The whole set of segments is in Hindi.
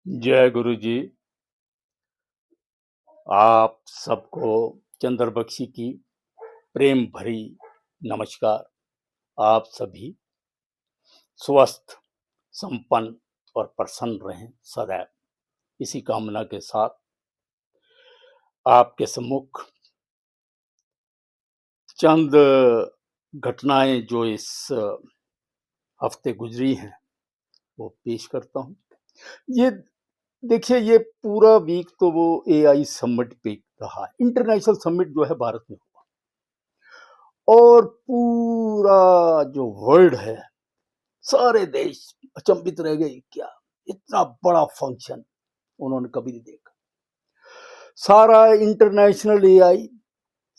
जय गुरु जी। आप सबको चंद्रबख्शी की प्रेम भरी नमस्कार। आप सभी स्वस्थ, संपन्न और प्रसन्न रहें सदैव, इसी कामना के साथ आपके सम्मुख चंद घटनाएं जो इस हफ्ते गुजरी हैं वो पेश करता हूं। ये देखिए, ये पूरा वीक तो वो एआई समिट पे रहा है, इंटरनेशनल समिट जो है भारत में हुआ, और पूरा जो वर्ल्ड है, सारे देश अचंभित रह गए। क्या इतना बड़ा फंक्शन उन्होंने कभी नहीं देखा। सारा इंटरनेशनल एआई,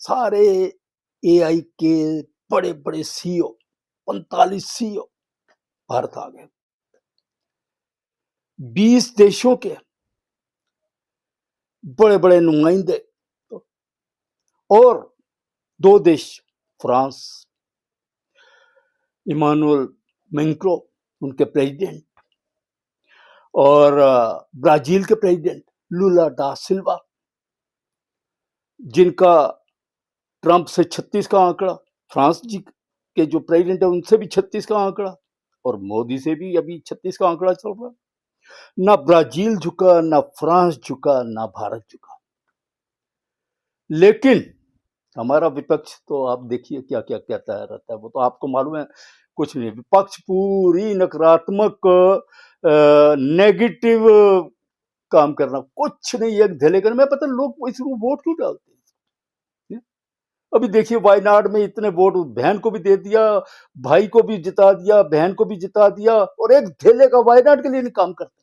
सारे एआई के बड़े बड़े सीईओ, 45 सीईओ भारत आ गए। 20 देशों के बड़े बड़े नुमाइंदे और 2 देश, फ्रांस, इमानुएल मैक्रों उनके प्रेसिडेंट, और ब्राजील के प्रेसिडेंट लुला डा सिल्वा, जिनका ट्रंप से 36 का आंकड़ा, फ्रांस जी के जो प्रेसिडेंट है उनसे भी 36 का आंकड़ा, और मोदी से भी अभी 36 का आंकड़ा चल रहा। ना ब्राजील झुका, ना फ्रांस झुका, ना भारत झुका। लेकिन हमारा विपक्ष तो आप देखिए क्या क्या कहता है रहता है, वो तो आपको मालूम है कुछ नहीं। विपक्ष पूरी नकारात्मक नेगेटिव काम करना, कुछ नहीं, एक धैले करना। मैं पता लोग इसको वोट क्यों डालते हैं। अभी देखिए वायनाड में इतने वोट, बहन को भी दे दिया, भाई को भी जिता दिया, बहन को भी जिता दिया, और एक धेले का वायनाड के लिए नहीं काम करते।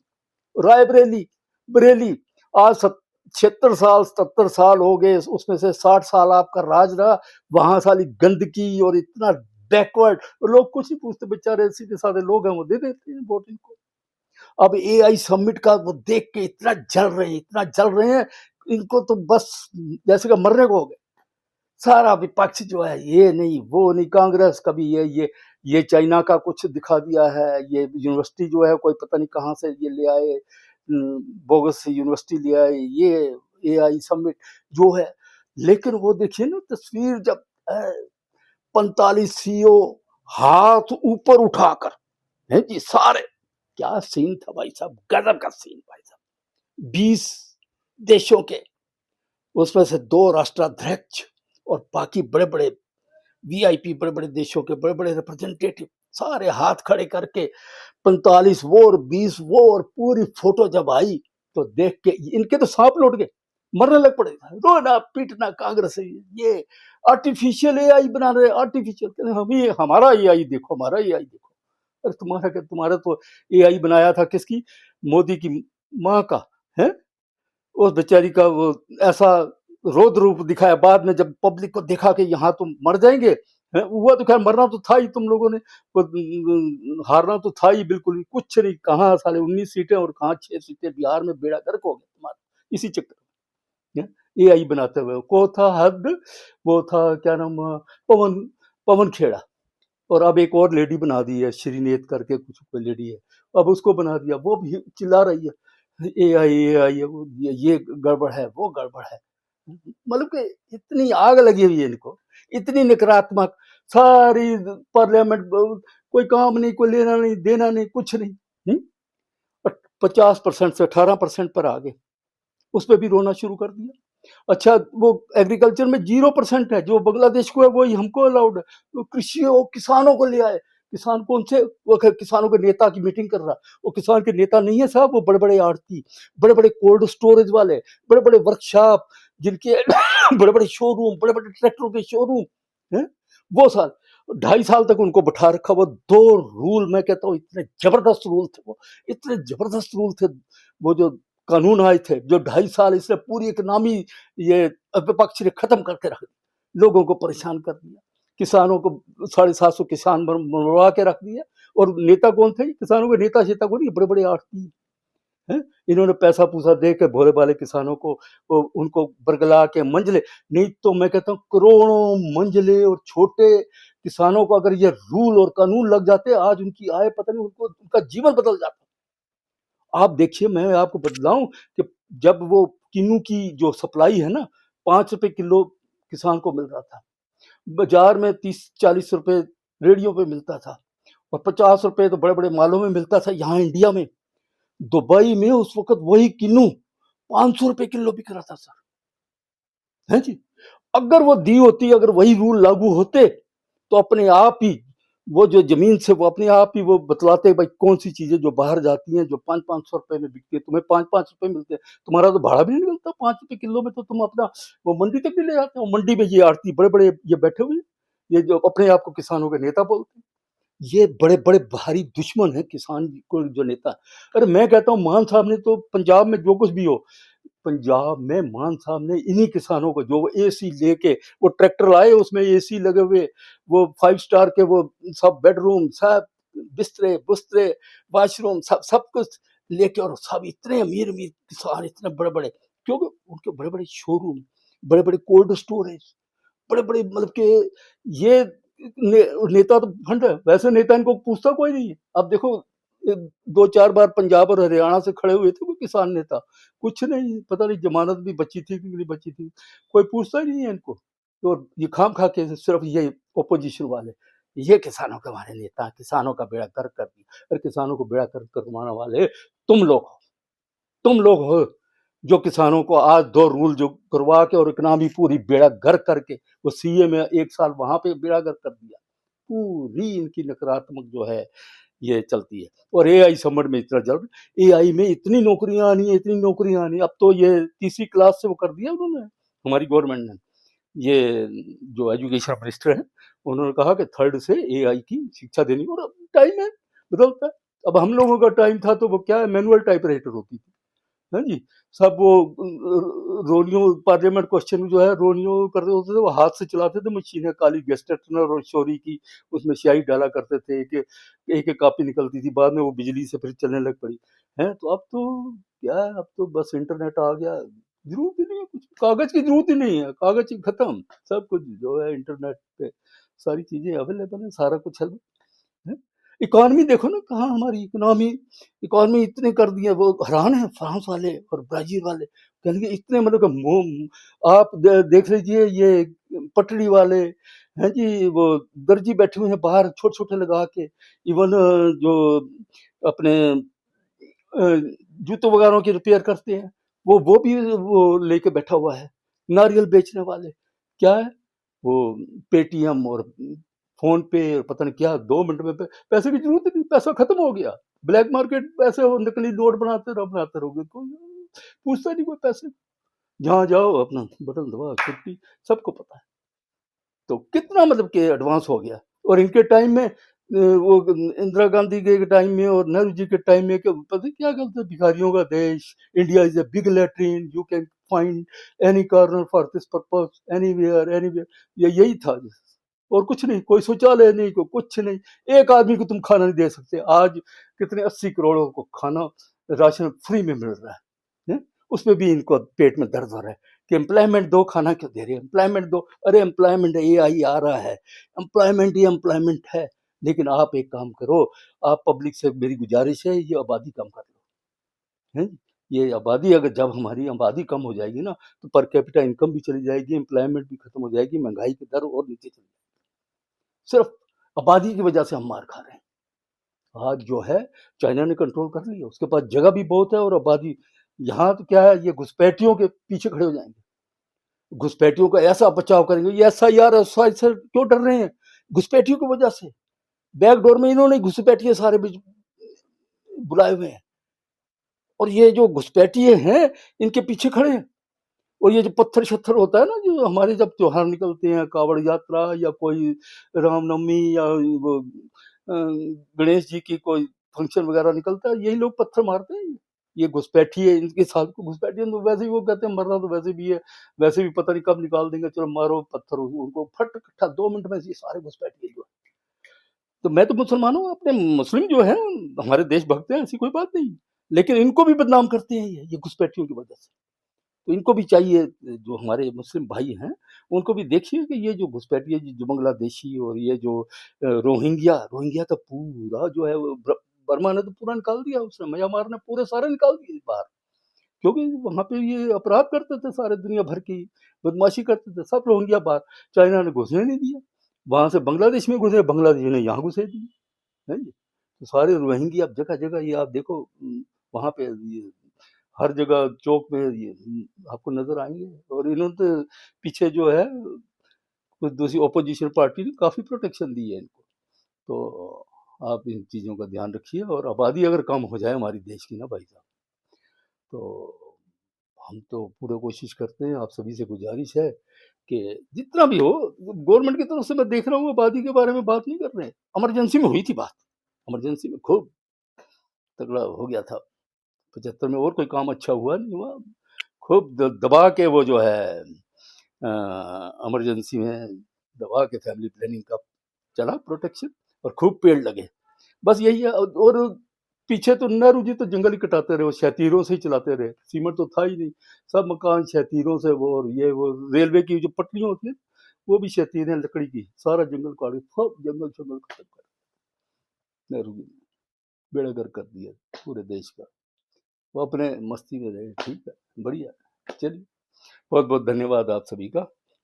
रायबरेली, बरेली, आज 76 साल 77 साल हो गए, उसमें से 60 साल आपका राज रहा। वहां साली गंदगी और इतना बैकवर्ड, लोग कुछ नहीं पूछते, बेचारे सीधे साधे लोग हैं, वो दे देते हैं वोट इनको। अब एआई समिट का वो देख के इतना जल रहे हैं, इतना जल रहे हैं, इनको तो बस जैसे का मरने को हो गए। सारा विपक्ष जो है, ये नहीं वो नहीं, कांग्रेस कभी ये चाइना का कुछ दिखा दिया है, ये यूनिवर्सिटी जो है कोई पता नहीं कहाँ से ये ले आए, बोगस से यूनिवर्सिटी ले आए, ये एआई समिट जो है। लेकिन वो देखिए ना तस्वीर, जब 45 सीईओ हाथ ऊपर उठाकर, है जी, सारे, क्या सीन था भाई साहब, गजब का सीन भाई साहब। 20 देशों के, उसमें से 2 राष्ट्राध्यक्ष और बाकी बड़े बड़े वीआईपी, बड़े बड़े देशों के बड़े बड़े रिप्रेजेंटेटिव, सारे हाथ खड़े करके 45 वो और 20 वो, और पूरी फोटो जब आई तो देख के इनके तो सांप लौट गए, मरने लग पड़े, रोना पीटना कांग्रेस से। ये आर्टिफिशियल एआई बना रहे, आर्टिफिशियल, हम ही हमारा एआई देखो, हमारा एआई देखो। अरे तुम्हारा क्या, तुम्हारा तो एआई बनाया था किसकी, मोदी की माँ का है। उस बेचारी का वो ऐसा रौद्र रूप दिखाया, बाद में जब पब्लिक को देखा कि यहाँ तुम मर जाएंगे, हुआ तो खैर, मरना तो था ही तुम लोगों ने, हारना तो था ही, बिल्कुल कुछ नहीं। कहाँ साले 19 सीटें और कहाँ 6 सीटें, बिहार में बेड़ा गर्क हो गया तुम्हारा इसी चक्कर में एआई बनाते हुए। को था हद, वो था क्या नाम, पवन पवन खेड़ा, और अब एक और लेडी बना दी है, श्रीनेत करके कुछ कोई लेडी है, अब उसको बना दिया, वो भी चिल्ला रही है एआई एआई, ये गड़बड़ है, वो गड़बड़ है। मतलब कि इतनी आग लगी हुई है इनको, इतनी नकारात्मक, सारी पार्लियामेंट, कोई काम नहीं, कोई लेना नहीं देना नहीं, कुछ नहीं। 50% से 18% पर आ गए, उस पर भी रोना शुरू कर दिया। अच्छा, वो एग्रीकल्चर में 0% है, जो बांग्लादेश को है वही हमको अलाउड है। तो कृषि और किसानों को ले आए, किसान कौन से, वो किसानों के नेता की मीटिंग कर रहा, वो किसान के नेता नहीं है साहब, वो बड़े बड़े आड़ती, बड़े बड़े कोल्ड स्टोरेज वाले, बड़े बड़े वर्कशॉप जिनके बड़े बड़े शोरूम, बड़े बड़े ट्रैक्टरों के शोरूम है। वो साल 2.5 साल तक उनको बैठा रखा। वो 2 रूल, मैं कहता हूँ इतने जबरदस्त रूल थे, वो इतने जबरदस्त रूल थे, वो जो कानून आए थे, जो 2.5 साल इसने पूरी इकोनॉमी, ये विपक्ष ने खत्म करके रख दी, लोगों को परेशान कर दिया, किसानों को 750 किसान मरवा के रख दिया। और नेता कौन थे, किसानों के नेता शेता को नहीं, बड़े बड़े आड़ती हैं। इन्होंने पैसा पूसा दे के भोले भाले किसानों को, उनको बरगला के मंजले, नहीं तो मैं कहता हूँ करोड़ों मंजले और छोटे किसानों को अगर ये रूल और कानून लग जाते, आज उनकी आय पता नहीं, उनको उनका जीवन बदल जाता। आप देखिए, मैं आपको बतलाऊँ कि जब वो किन्नू की जो सप्लाई है ना, 5 रुपए किलो किसान को मिल रहा था। बाज़ार में 30-40 रुपए रेहड़ियों पे मिलता था और 50 रुपए तो बड़े-बड़े मालों में मिलता था यहाँ इंडिया में। दुबई में उस वक़्त वही किन्नू 500 रुपए किलो बिक रहा था सर, हैं जी? अगर वो दी होती, अगर वही रूल लागू होते, तो अपने आप ही वो जो ज़मीन से वो अपने आप ही वो बतलाते भाई कौन-सी चीज़ें जो बाहर जाती हैं, जो 5-5 सौ रुपए में बिकती है, तुम्हें 5-5 रुपए मिलते हैं। तुम्हारा तो भाड़ा भी नहीं निकलता 5 रुपए किलो में, तो तुम अपना वो मंडी तक भी ले जाते हो। मंडी में ये आड़ती बड़े-बड़े ये बैठे हुए हैं, ये जो अपने आप को किसानों के नेता बोलते हैं। ये बड़े-बड़े भारी दुश्मन हैं किसान को जो नेता। अरे मैं कहता हूँ मान साहब ने तो पंजाब में जो कुछ भी हो, पंजाब में मान साहब ने इन्हीं किसानों को जो एसी लेके वो ट्रैक्टर लाए उसमें एसी लगे हुए, वो 5 स्टार के वो सब बेडरूम, सब बिस्तरे-बुस्तरे, वॉशरूम सब कुछ लेके और सब इतने अमीर-अमीर किसान इतने बड़े-बड़े, क्योंकि उनके बड़े-बड़े शोरूम, बड़े-बड़े कोल्ड स्टोरेज, बड़े-बड़े मतलब कि ये ने नेता तो फंड है, वैसे नेता इनको पूछता कोई नहीं है। अब देखो 2-4 बार पंजाब और हरियाणा से खड़े हुए थे कोई किसान नेता, कुछ नहीं, पता नहीं ज़मानत भी बची थी कि नहीं बची थी, कोई पूछता ही नहीं है इनको। तो ये खाम-खा के सिर्फ़ ये अपोज़िशन वाले, ये किसानों के हमारे नेता, किसानों का बेड़ा गर्क कर दिया। अरे किसानों को बेड़ा गर्क करवाने वाले तुम लोग हो, जो किसानों को आज 2 रूल जो करवा के और इकनॉमी पूरी बेड़ा गर्क करके, वो सीए में 1 साल वहाँ पे बेड़ा गर्क कर दिया। पूरी इनकी नकारात्मक जो है ये चलती है। और एआई समर में इतना जल्द, एआई में इतनी नौकरियां आनी है, इतनी नौकरियां आनी है। अब तो ये तीसरी क्लास से वो कर दिया उन्होंने, हमारी गवर्नमेंट ने। ये जो एजुकेशन मिनिस्टर हैं, उन्होंने कहा कि थर्ड से एआई की शिक्षा देनी। और अब टाइम है, बदलता है। अब हम लोगों का टाइम था तो वो क्या है, मैनुअल टाइपराइटर होती थी, है जी। सब वो रोनियो पार्लियामेंट क्वेश्चन जो है रोनियो करते होते थे, वो हाथ से चलाते थे मशीनें, काली गेस्टेटनर और शोरी की उसमें स्याही डाला करते थे, एक एक कापी निकलती थी, बाद में वो बिजली से फिर चलने लग पड़ी है। तो अब तो क्या है, अब तो बस इंटरनेट आ गया, जरूरत ही नहीं है कुछ, कागज की जरूरत ही नहीं है, कागज ही खत्म, सब कुछ जो है इंटरनेट पे सारी चीजें अवेलेबल है, सारा कुछ है। इकोनॉमी देखो ना, कहाँ हमारी इकोनॉमी, इकोनॉमी इतने कर दिए, वो हैरान है फ्रांस वाले और ब्राजील वाले, कहेंगे इतने मतलब आप देख लीजिए ये पटरी वाले हैं जी, वो दर्जी बैठे हुए हैं बाहर छोटे छोटे लगा के, इवन जो अपने जूतों वगैरह की रिपेयर करते हैं, वो भी वो लेके बैठा हुआ है। नारियल बेचने वाले क्या है, वो पेटीएम और फ़ोन पे और पता नहीं क्या, 2 मिनट में पैसे की ज़रूरत ही नहीं, पैसा खत्म हो गया। ब्लैक मार्केट पैसे और नकली नोट बनाते रहोगे, कोई पूछता नहीं कोई पैसे। जहाँ जाओ अपना बटन दबाओ, छुट्टी, सबको पता है। तो कितना मतलब कि एडवांस हो गया। और इनके टाइम में वो इंदिरा गांधी के टाइम में और नेहरू जी के टाइम में पता नहीं क्या करते, भिखारियों का देश, India is a big latrine, you can find any corner for this purpose, anywhere anywhere, ये यही था। और कुछ नहीं, कोई शौचालय नहीं, कोई कुछ नहीं, एक आदमी को तुम खाना नहीं दे सकते। आज कितने 80 करोड़ों को खाना राशन फ्री में मिल रहा है? उसमें भी इनको पेट में दर्द हो रहा है कि एम्प्लॉयमेंट दो, खाना क्यों दे रहे हैं, एम्प्लॉयमेंट दो। अरे एम्प्लॉयमेंट एआई आ रहा है, एम्प्लॉयमेंट ही एम्प्लॉयमेंट है। लेकिन आप एक काम करो, आप पब्लिक से मेरी गुजारिश है, ये आबादी कम कर लो, है। ये आबादी, अगर जब हमारी आबादी कम हो जाएगी ना, तो पर कैपिटा इनकम भी चली जाएगी, एम्प्लॉयमेंट भी खत्म हो जाएगी, महंगाई की दर और नीचे चली जाएगी। सिर्फ आबादी की वजह से हम मार खा रहे हैं। आज जो है चाइना ने कंट्रोल कर लिया, उसके पास जगह भी बहुत है और आबादी। यहाँ तो क्या है, ये घुसपैठियों के पीछे खड़े हो जाएंगे, घुसपैठियों का ऐसा बचाव करेंगे। ये एसआईआर से क्यों डर रहे हैं? घुसपैठियों की वजह से। बैकडोर में इन्होंने घुसपैठिए सारे बुलाए हुए हैं, और ये जो घुसपैठिए हैं इनके पीछे खड़े हैं। और ये जो पत्थर शत्थर होता है ना, जो हमारे जब त्योहार निकलते हैं, कावड़ यात्रा या कोई रामनवमी या वो गणेश जी की कोई फंक्शन वगैरह निकलता है, यही लोग पत्थर मारते हैं। ये घुसपैठी है, इनके साथ को घुसपैठी है, तो वैसे ही वो कहते हैं मरना तो वैसे भी है, वैसे भी पता नहीं कब निकाल देंगे, चलो मारो पत्थर, उनको फट इकट्ठा 2 मिनट में ये सारे घुसपैठी है जो। तो मैं तो मुसलमान हूँ, अपने मुस्लिम जो है हमारे देशभक्त हैं, ऐसी कोई बात नहीं, लेकिन इनको भी बदनाम करते हैं ये घुसपैठियों की वजह से। तो इनको भी चाहिए, जो हमारे मुस्लिम भाई हैं, उनको भी देखिए कि ये जो घुसपैठिए जो बांग्लादेशी और ये जो रोहिंग्या रोहिंग्या तो पूरा जो है वो बर्मा ने तो पूरा निकाल दिया, उसने म्यांमार ने पूरे सारे निकाल दिए बाहर, क्योंकि वहाँ पे ये अपराध करते थे, सारे दुनिया भर की बदमाशी करते थे, सब रोहिंग्या बाहर। चाइना ने घुसने नहीं दिया, वहाँ से बांग्लादेश में घुसे, बांग्लादेश ने यहाँ घुसे दिए, है जी। तो सारे रोहिंग्या अब जगह-जगह ये आप देखो, वहाँ पे ये हर जगह चौक पे ये आपको नज़र आएँगे, और इन्होंने तो पीछे जो है कुछ दूसरी ऑपोजिशन पार्टी ने काफ़ी प्रोटेक्शन दी है इनको। तो आप इन चीज़ों का ध्यान रखिए, और आबादी अगर कम हो जाए हमारी देश की ना भाई साहब, तो हम तो पूरा कोशिश करते हैं, आप सभी से गुजारिश है कि जितना भी हो, गवर्नमेंट की तरफ से मैं देख रहा हूँ आबादी के बारे में बात नहीं कर रहे हैं। इमरजेंसी में हुई थी बात, इमरजेंसी में खूब तगड़ा हो गया था। 75 में और कोई काम अच्छा हुआ नहीं हुआ, खूब दबा के वो जो है इमरजेंसी में दबा के फैमिली प्लानिंग का चला प्रोटेक्शन, और खूब पेड़ लगे। बस यही है। और पीछे तो नेहरू जी तो जंगल ही कटाते रहे, वो शहतीरों से ही चलाते रहे, सीमेंट तो था ही नहीं, सब मकान शहतीरों से, वो और ये वो रेलवे की जो पटरियां होती है वो भी शहतीरें लकड़ी की, सारा जंगल काट, सब जंगल जंगल खत्म कर नेहरू जी ने, बेड़ागर कर दिया पूरे देश का। वो अपने मस्ती में रहे, ठीक है, बढ़िया। चलिए, बहुत बहुत धन्यवाद आप सभी का,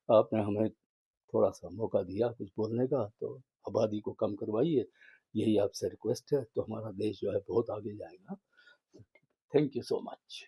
आपने हमें थोड़ा सा मौका दिया कुछ बोलने का, तो आबादी को कम करवाइए, यही आपसे रिक्वेस्ट है, तो हमारा देश जो है बहुत आगे जाएगा। Thank you so much.